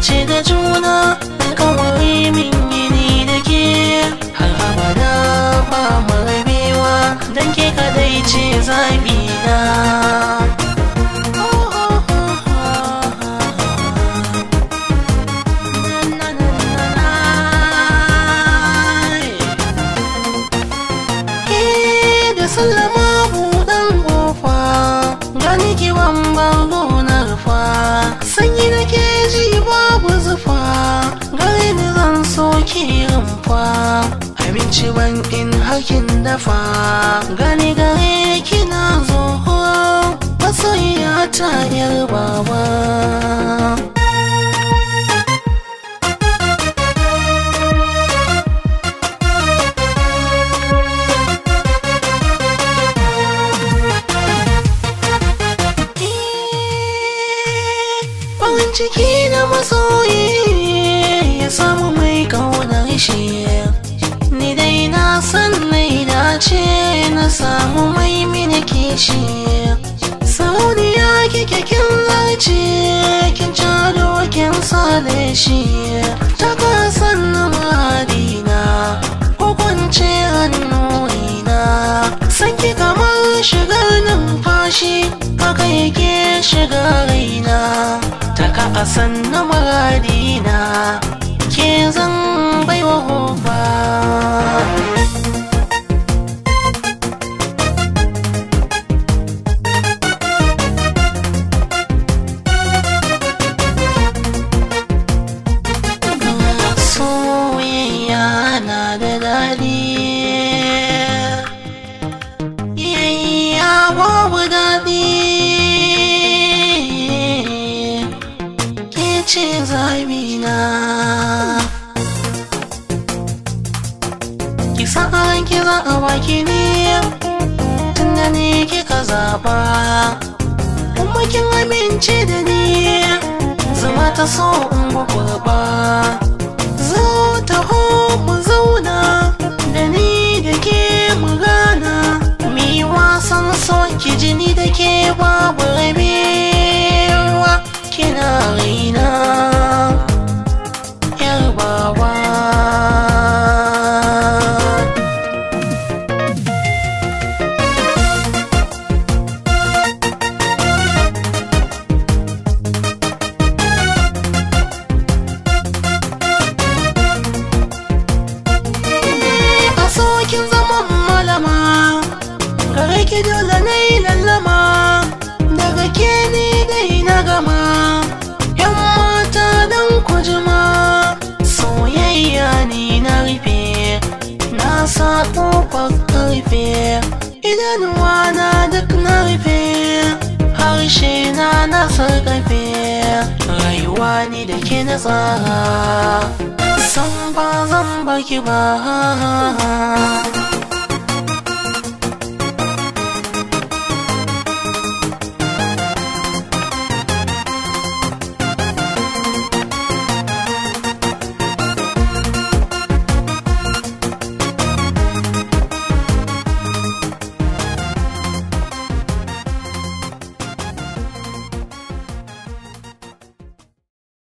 dace da juna, alkawari min yini da ke har abada ba mu rabewa, dan ke kadai ce zaɓi na. Sallama buɗan ƙofa, gani kiwon bango na rufa, sanyi na ke ji babu zufa, gare ni zan soke rumfa, abinci ban in hakin dafa, gani gare kina zo masoyiya ta yar baba. Ciki na masoyi ya samu mai kaunar shi, ni dai na san nai dace na samu mai mini kishi. Sauniya kike kin zarce kin cado kin sale shi, ta kasan na madina ko kwance hannunina, san ki kamar shigar numfashi haka yake shiga raina, taka a sannan muradina ke zan baiwa hoba. Soyayya na da daɗi, yayya babu daɗi, ce zabina ki sa'an ki za a baki ne tunda ne kika zaba, kuma kin amince da ni zama ta so in gurba, zo taho mu zauna da ni da ke mu gana, mi wasan so ki jini da ke babu rabewa, kina raina yar baba. A sokin zaman malama gare ki dole na yi lallama, daga ke ni dai na gama, yan mata don kujima, soyayya ni na rufe, na sa ƙofar karfe, idanuwa na duk na rufe, harshe na sarƙafe, rayuwa ni da ke na tsara, san ba zan baki ba.